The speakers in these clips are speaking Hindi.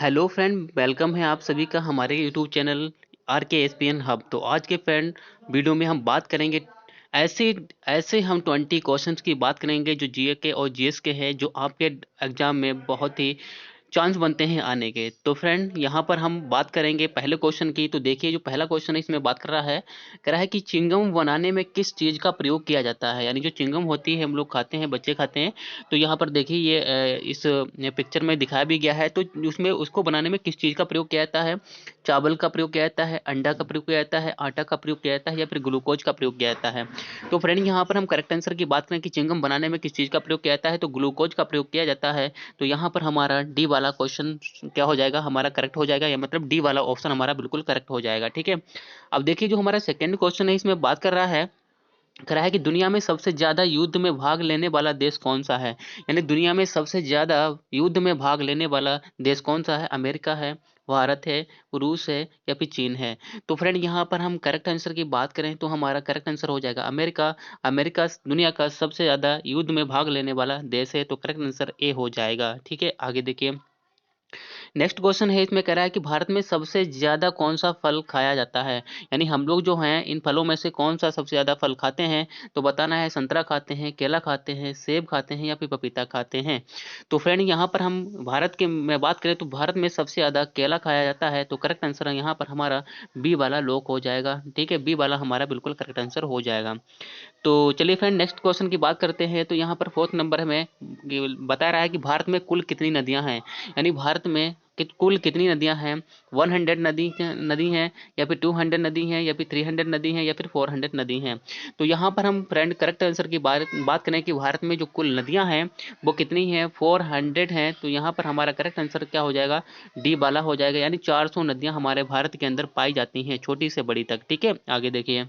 हेलो फ्रेंड, वेलकम है आप सभी का हमारे यूट्यूब चैनल आर के एस पी एन हब। तो आज के फ्रेंड वीडियो में हम बात करेंगे ऐसे ऐसे हम 20 क्वेश्चंस की बात करेंगे जो जीए के और जीएस के हैं, जो आपके एग्जाम में बहुत ही चांस बनते हैं आने के। तो फ्रेंड यहाँ पर हम बात करेंगे पहले क्वेश्चन की। तो देखिए, जो पहला क्वेश्चन है इसमें बात कर रहा है, कह रहा है कि चिंगम बनाने में किस चीज़ का प्रयोग किया जाता है। यानी जो चिंगम होती है हम लोग खाते हैं, बच्चे खाते हैं। तो यहाँ पर देखिए ये इस पिक्चर में दिखाया भी गया है। तो उसमें उसको बनाने में किस चीज़ का प्रयोग किया जाता है। चावल का प्रयोग किया जाता है, अंडा का प्रयोग किया जाता है, आटा का प्रयोग किया जाता है, या फिर ग्लूकोज का प्रयोग किया जाता है। तो फ्रेंड यहाँ पर हम करेक्ट आंसर की बात करें कि चिंगम बनाने में किस चीज़ का प्रयोग किया जाता है, तो ग्लूकोज का प्रयोग किया जाता है। तो यहाँ पर हमारा डी वाला क्वेश्चन क्या हो जाएगा, हमारा करेक्ट हो जाएगा, या मतलब डी वाला ऑप्शन हमारा बिल्कुल करेक्ट हो जाएगा। ठीक है। अब देखिए, जो हमारा सेकंड क्वेश्चन है इसमें बात कर रहा है, कह रहा है कि दुनिया में सबसे ज्यादा युद्ध में भाग लेने वाला देश कौन सा है। यानी दुनिया में सबसे ज्यादा युद्ध में भाग लेने वाला देश कौन सा है। अमेरिका है, भारत है, रूस है, या फिर चीन है। तो फ्रेंड यहाँ पर हम करेक्ट आंसर की बात करें तो हमारा करेक्ट आंसर हो जाएगा अमेरिका। अमेरिका दुनिया का सबसे ज्यादा युद्ध में भाग लेने वाला देश है। तो करेक्ट आंसर ए हो जाएगा। ठीक है, आगे देखिए। नेक्स्ट क्वेश्चन है, इसमें कह रहा है कि भारत में सबसे ज्यादा कौन सा फल खाया जाता है। यानी हम लोग जो हैं इन फलों में से कौन सा सबसे ज्यादा फल खाते हैं। तो बताना है, संतरा खाते हैं, केला खाते हैं, सेब खाते हैं, या फिर पपीता खाते हैं। तो फ्रेंड यहाँ पर हम भारत के में बात करें तो भारत में सबसे ज्यादा केला खाया जाता है। तो करेक्ट आंसर यहाँ पर हमारा बी वाला लॉक हो जाएगा। ठीक है, बी वाला हमारा बिल्कुल करेक्ट आंसर हो जाएगा। तो चलिए फ्रेंड नेक्स्ट क्वेश्चन की बात करते हैं। तो यहाँ पर फोर्थ नंबर में बता रहा है कि भारत में कुल कितनी नदियां हैं। यानी भारत में कुल कितनी नदियां हैं। 100 नदी हैं, या फिर 200 नदी हैं, या फिर 300 नदी हैं, या फिर 400 नदी हैं। तो यहाँ पर हम फ्रेंड करेक्ट आंसर की बात करें कि भारत में जो कुल नदियां हैं वो कितनी हैं, 400 हैं। तो यहाँ पर हमारा करेक्ट आंसर क्या हो जाएगा, डी वाला हो जाएगा। यानी 400 नदियां हमारे भारत के अंदर पाई जाती हैं, छोटी से बड़ी तक। ठीक है, आगे देखिए।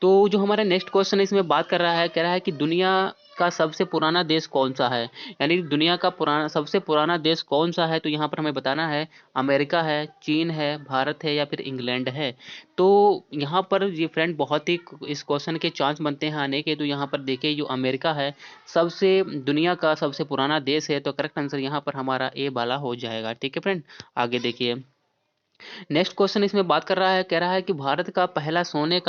तो जो हमारा नेक्स्ट क्वेश्चन है इसमें बात कर रहा है, कह रहा है कि दुनिया का सबसे पुराना देश कौन सा है। यानी दुनिया का सबसे पुराना देश कौन सा है। तो यहाँ पर हमें बताना है, अमेरिका है, चीन है, भारत है, या फिर इंग्लैंड है। तो यहाँ पर ये फ्रेंड बहुत ही इस क्वेश्चन के चांस बनते हैं आने के। तो यहाँ पर देखिए, जो अमेरिका है सबसे दुनिया का सबसे पुराना देश है। तो करेक्ट आंसर यहाँ पर हमारा ए वाला हो जाएगा। ठीक है फ्रेंड, आगे देखिए। नेक्स्ट क्वेश्चन इसमें बात कर रहा है, कह रहा है कि भारत का पहला सोने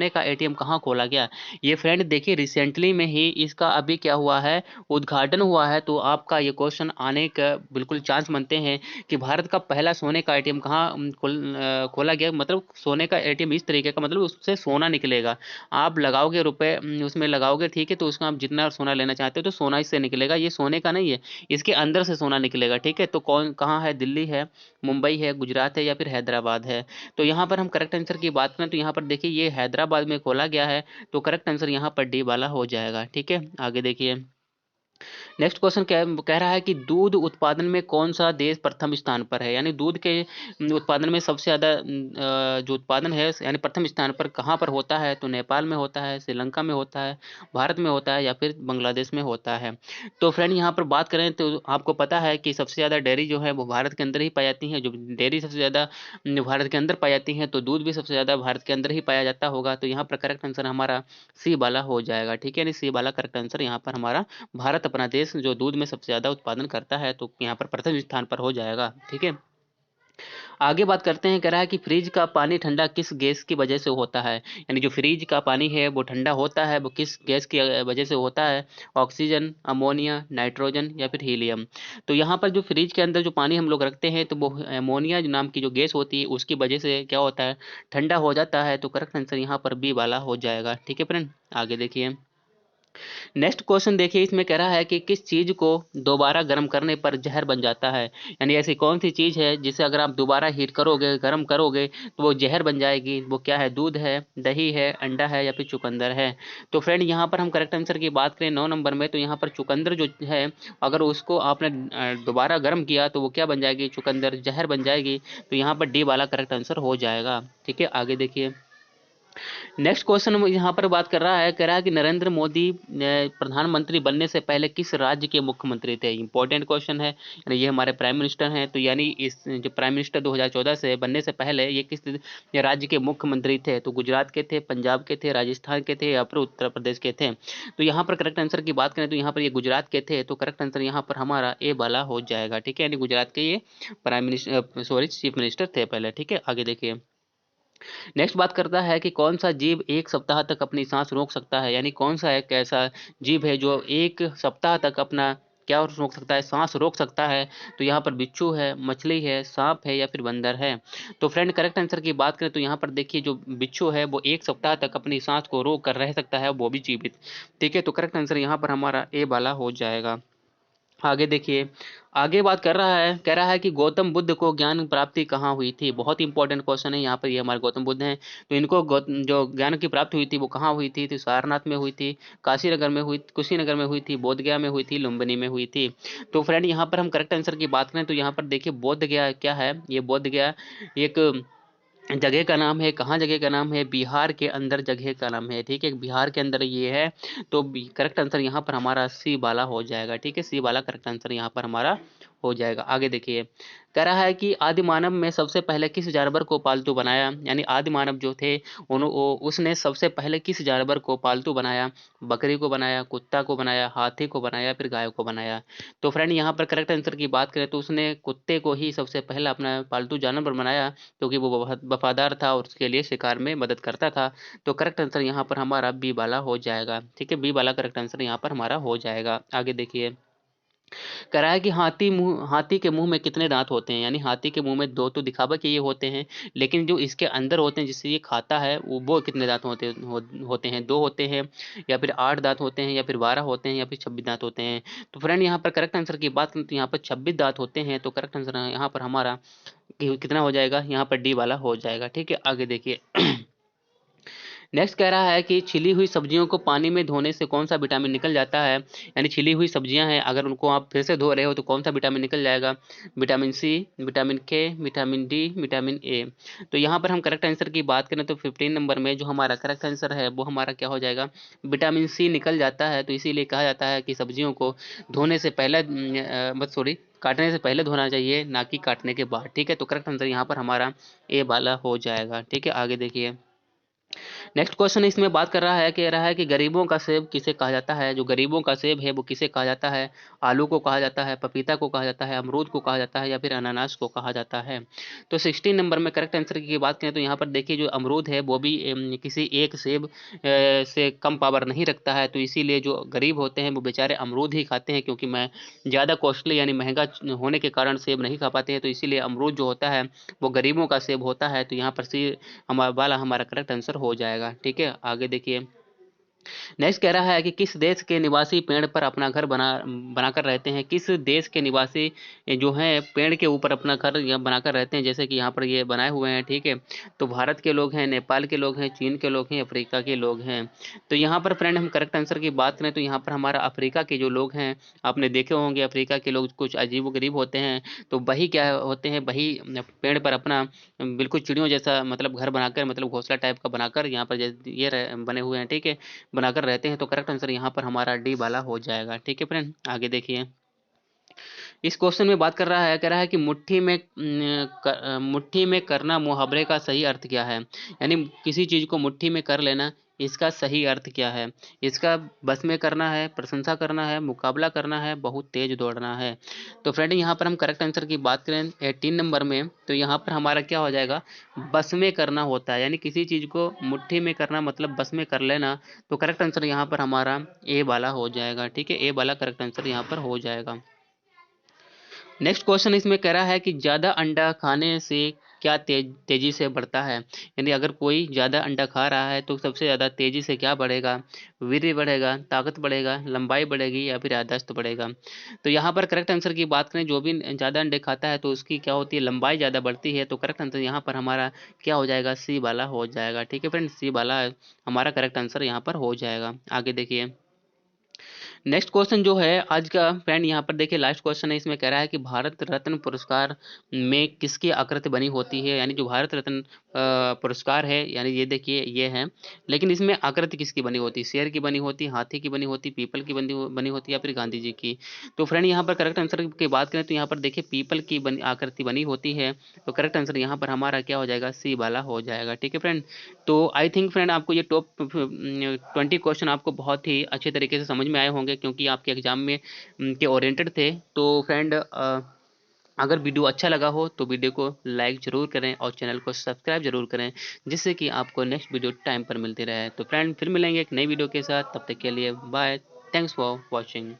का एटीएम कहाँ खोला गया। ये फ्रेंड देखिए, रिसेंटली में ही इसका अभी क्या हुआ है, उद्घाटन हुआ है। तो आपका ये क्वेश्चन आने का बिल्कुल चांस बनते हैं कि भारत का पहला सोने का एटीएम कहाँ खोला गया। मतलब सोने का एटीएम इस तरीके का, मतलब उससे सोना निकलेगा। आप लगाओगे रुपए, उसमें लगाओगे, ठीक है। तो उसका आप जितना सोना लेना चाहते हो तो सोना इससे निकलेगा। ये सोने का नहीं है, इसके अंदर से सोना निकलेगा। ठीक है, तो कौन कहाँ है, दिल्ली है, मुंबई है, गुजरात है, या फिर हैदराबाद है। तो यहाँ पर हम करेक्ट आंसर की बात करें तो यहाँ पर देखिए ये हैदराबाद में खोला गया है। तो करेक्ट आंसर यहाँ पर डी वाला हो जाएगा। ठीक है, आगे देखिए। नेक्स्ट क्वेश्चन कह रहा है कि दूध उत्पादन में कौन सा देश प्रथम स्थान पर है। यानी दूध के उत्पादन में सबसे ज़्यादा जो उत्पादन है, यानी प्रथम स्थान पर कहाँ पर होता है। तो नेपाल में होता है, श्रीलंका में होता है, भारत में होता है, या फिर बांग्लादेश में होता है। तो फ्रेंड यहाँ पर बात करें तो आपको पता है कि सबसे ज़्यादा डेयरी जो है वो भारत के अंदर ही पाई जाती है। जो डेयरी सबसे ज़्यादा भारत के अंदर पाई जाती है, तो दूध भी सबसे ज़्यादा भारत के अंदर ही पाया जाता होगा। तो यहाँ पर करेक्ट आंसर हमारा सी वाला हो जाएगा। ठीक है, यानी सी वाला करेक्ट आंसर यहाँ पर हमारा भारत अपना देश जो दूध में सबसे ज़्यादा उत्पादन करता है, तो यहाँ पर प्रथम स्थान पर हो जाएगा। ठीक है, आगे बात करते हैं। कह रहा है कि फ्रिज का पानी ठंडा किस गैस की वजह से होता है। यानी जो फ्रिज का पानी है वो ठंडा होता है, वो किस गैस की वजह से होता है। ऑक्सीजन, अमोनिया, नाइट्रोजन, या फिर हीलियम। तो यहाँ पर जो फ्रिज के अंदर जो पानी हम लोग रखते हैं तो वो अमोनिया नाम की जो गैस होती है उसकी वजह से क्या होता है, ठंडा हो जाता है। तो करेक्ट आंसर यहाँ पर बी वाला हो जाएगा। ठीक है फ्रेंड, आगे देखिए। नेक्स्ट क्वेश्चन देखिए, इसमें कह रहा है कि किस चीज को दोबारा गर्म करने पर जहर बन जाता है। यानी ऐसी कौन सी चीज है जिसे अगर आप दोबारा हीट करोगे, गर्म करोगे, तो वो जहर बन जाएगी। वो क्या है, दूध है, दही है, अंडा है, या फिर चुकंदर है। तो फ्रेंड यहाँ पर हम करेक्ट आंसर की बात करें 9 नंबर में, तो यहाँ पर चुकंदर जो है, अगर उसको आपने दोबारा गर्म किया तो वो क्या बन जाएगी, चुकंदर जहर बन जाएगी। तो यहाँ पर डी वाला करेक्ट आंसर हो जाएगा। ठीक है, आगे देखिए। नेक्स्ट क्वेश्चन यहाँ पर बात कर रहा है, कह रहा है कि नरेंद्र मोदी प्रधानमंत्री बनने से पहले किस राज्य के मुख्यमंत्री थे। इंपॉर्टेंट क्वेश्चन है, यानी ये हमारे प्राइम मिनिस्टर हैं, तो यानी इस जो प्राइम मिनिस्टर 2014 से बनने से पहले ये किस राज्य के मुख्यमंत्री थे। तो गुजरात के थे, पंजाब के थे, राजस्थान के थे या फिर उत्तर प्रदेश के थे। तो यहाँ पर करेक्ट आंसर की बात करें तो यहाँ पर ये गुजरात के थे, तो करेक्ट आंसर यहाँ पर हमारा ए वाला हो जाएगा। ठीक है, यानी गुजरात के ये प्राइम मिनिस्टर चीफ मिनिस्टर थे पहले। ठीक है, आगे देखिए। नेक्स्ट बात करता है कि कौन सा जीव एक सप्ताह तक अपनी सांस रोक सकता है, यानी कौन सा एक ऐसा जीव है जो एक सप्ताह तक अपना क्या रोक सकता है, सांस रोक सकता है। तो यहाँ पर बिच्छू है, मछली है, सांप है या फिर बंदर है। तो फ्रेंड करेक्ट आंसर की बात करें तो यहाँ पर देखिए जो बिच्छू है वो एक सप्ताह तक अपनी सांस को रोक कर रह सकता है, वो भी जीवित। ठीक है, तो करेक्ट आंसर यहाँ पर हमारा ए वाला हो जाएगा। आगे देखिए, आगे बात कर रहा है, कह रहा है कि गौतम बुद्ध को ज्ञान प्राप्ति कहाँ हुई थी। बहुत इंपॉर्टेंट क्वेश्चन है यहाँ पर, ये हमारे गौतम बुद्ध हैं, तो इनको जो ज्ञान की प्राप्ति हुई थी वो कहाँ हुई थी। तो सारनाथ में हुई थी, काशीनगर में हुई, कुशीनगर में हुई थी, बोधगया में हुई थी, लुम्बिनी में हुई थी। तो फ्रेंड यहाँ पर हम करेक्ट आंसर की बात करें तो यहाँ पर देखिए बोधगया क्या है, ये बोधगया एक जगह का नाम है। कहाँ जगह का नाम है, बिहार के अंदर जगह का नाम है। ठीक है, बिहार के अंदर ये है। तो करेक्ट आंसर यहाँ पर हमारा सी वाला हो जाएगा। ठीक है, सी वाला करेक्ट आंसर यहाँ पर हमारा हो जाएगा। आगे देखिए, कह रहा है कि आदि मानव में सबसे पहले किस जानवर को पालतू बनाया, यानी आदि मानव जो थे उसने सबसे पहले किस जानवर को पालतू बनाया। बकरी को बनाया, कुत्ता को बनाया, हाथी को बनाया, फिर गाय को बनाया। तो फ्रेंड यहाँ पर करेक्ट आंसर की बात करें तो उसने कुत्ते को ही सबसे पहला अपना पालतू जानवर बनाया, क्योंकि वो बहुत वफादार था और उसके लिए शिकार में मदद करता था। तो करेक्ट आंसर यहाँ पर हमारा बी वाला हो जाएगा। ठीक है, बी वाला करेक्ट आंसर यहाँ पर हमारा हो जाएगा। आगे देखिए, कह रहा है कि हाथी के मुंह में कितने दांत होते हैं, यानी हाथी के मुंह में दो तो दिखावा के ये होते हैं, लेकिन जो इसके अंदर होते हैं जिससे ये खाता है वो कितने दांत होते हैं, दो होते हैं या फिर 8 दांत होते हैं या फिर 12 होते हैं या फिर 26 दांत होते हैं। तो फ्रेंड यहाँ पर करेक्ट आंसर की बात करें तो यहाँ पर 26 दांत होते हैं। तो करेक्ट आंसर यहाँ पर हमारा कितना हो जाएगा, यहाँ पर डी वाला हो जाएगा। ठीक है, आगे देखिए। नेक्स्ट कह रहा है कि छिली हुई सब्जियों को पानी में धोने से कौन सा विटामिन निकल जाता है, यानी छिली हुई सब्जियां हैं अगर उनको आप फिर से धो रहे हो तो कौन सा विटामिन निकल जाएगा। विटामिन सी, विटामिन के, विटामिन डी, विटामिन ए। तो यहाँ पर हम करेक्ट आंसर की बात करें तो 15 नंबर में जो हमारा करेक्ट आंसर है वो हमारा क्या हो जाएगा, विटामिन सी निकल जाता है। तो इसीलिए कहा जाता है कि सब्जियों को धोने से पहले सॉरी काटने से पहले धोना चाहिए, ना कि काटने के बाद। ठीक है, तो करेक्ट आंसर यहाँ पर हमारा ए वाला हो जाएगा। ठीक है, आगे देखिए। नेक्स्ट क्वेश्चन इसमें बात कर रहा है, कह रहा है कि गरीबों का सेब किसे कहा जाता है। जो गरीबों का सेब है वो किसे कहा जाता है। आलू को कहा जाता है, पपीता को कहा जाता है, अमरूद को कहा जाता है या फिर अनानास को कहा जाता है। तो 16 नंबर में करेक्ट आंसर की बात करें तो यहाँ पर देखिए जो अमरूद है वो भी किसी एक सेब से कम पावर नहीं रखता है। तो इसीलिए जो गरीब होते हैं वो बेचारे अमरूद ही खाते हैं, क्योंकि मैं ज़्यादा कॉस्टली यानी महंगा होने के कारण सेब नहीं खा पाते हैं। तो इसीलिए अमरूद जो होता है वो गरीबों का सेब होता है। तो यहाँ पर सी हमारा वाला हमारा करेक्ट आंसर हो जाएगा। ठीक है, आगे देखिए। नेक्स्ट कह रहा है कि किस देश के निवासी पेड़ पर अपना घर बनाकर रहते हैं। किस देश के निवासी जो हैं पेड़ के ऊपर अपना घर बनाकर रहते हैं, जैसे कि यहाँ पर ये बनाए हुए हैं। ठीक है, तो भारत के लोग हैं, नेपाल के लोग हैं, चीन के लोग हैं, अफ्रीका के लोग हैं। तो यहाँ पर फ्रेंड हम करेक्ट आंसर की बात करें तो यहाँ पर हमारा अफ्रीका के जो लोग हैं, आपने देखे होंगे अफ्रीका के लोग कुछ अजीबोगरीब होते हैं। तो वही क्या होते हैं, वही पेड़ पर अपना बिल्कुल चिड़ियों जैसा मतलब घर बनाकर, मतलब घोंसला टाइप का बनाकर यहाँ पर ये बने हुए हैं। ठीक है, बनाकर रहते हैं। तो करेक्ट आंसर यहाँ पर हमारा डी वाला हो जाएगा। ठीक है फ्रेंड, आगे देखिए। इस क्वेश्चन में बात कर रहा है, कह रहा है कि मुट्ठी में करना मुहावरे का सही अर्थ क्या है, यानी किसी चीज को मुट्ठी में कर लेना, इसका सही अर्थ क्या है। इसका बस में करना है, प्रशंसा करना है, मुकाबला करना है, बहुत तेज दौड़ना है। तो फ्रेंड यहाँ पर हम करेक्ट आंसर की बात करें 18 नंबर में तो यहाँ पर हमारा क्या हो जाएगा, बस में करना होता है, यानी किसी चीज को मुट्ठी में करना मतलब बस में कर लेना। तो करेक्ट आंसर यहाँ पर हमारा ए वाला हो जाएगा। ठीक है, ए वाला करेक्ट आंसर यहाँ पर हो जाएगा। नेक्स्ट क्वेश्चन इसमें कह रहा है कि ज़्यादा अंडा खाने से क्या तेजी से बढ़ता है, यानी अगर कोई ज़्यादा अंडा खा रहा है तो सबसे ज़्यादा तेजी से क्या बढ़ेगा, वीर्य बढ़ेगा, ताकत बढ़ेगा, लंबाई बढ़ेगी या फिर याददाश्त बढ़ेगा। तो यहाँ पर करेक्ट आंसर की बात करें, जो भी ज़्यादा अंडे खाता है तो उसकी क्या होती है, लंबाई ज़्यादा बढ़ती है। तो करेक्ट आंसर यहाँ पर हमारा क्या हो जाएगा, सी वाला हो जाएगा। ठीक है फ्रेंड, सी वाला हमारा करेक्ट आंसर यहाँ पर हो जाएगा। आगे देखिए। नेक्स्ट क्वेश्चन जो है आज का फ्रेंड, यहाँ पर देखिए लास्ट क्वेश्चन है। इसमें कह रहा है कि भारत रत्न पुरस्कार में किसकी आकृति बनी होती है, यानी जो भारत रत्न पुरस्कार है, यानी ये देखिए ये है। लेकिन इसमें आकृति किसकी बनी होती है? शेर की बनी होती, हाथी की बनी होती, पीपल की बनी होती या फिर गांधी जी की। तो फ्रेंड यहाँ पर करेक्ट आंसर की बात करें तो यहाँ पर देखिए पीपल की आकृति बनी होती है। तो करेक्ट आंसर यहाँ पर हमारा क्या हो जाएगा? सी वाला हो जाएगा। ठीक है फ्रेंड, तो आई थिंक फ्रेंड आपको ये टॉप 20 क्वेश्चन आपको बहुत ही अच्छे तरीके से समझ में आए होंगे, क्योंकि आपके एग्जाम में के ओरिएंटेड थे। तो फ्रेंड अगर वीडियो अच्छा लगा हो तो वीडियो को लाइक ज़रूर करें और चैनल को सब्सक्राइब ज़रूर करें, जिससे कि आपको नेक्स्ट वीडियो टाइम पर मिलती रहे। तो फ्रेंड फिर मिलेंगे एक नई वीडियो के साथ, तब तक के लिए बाय। Thanks for watching.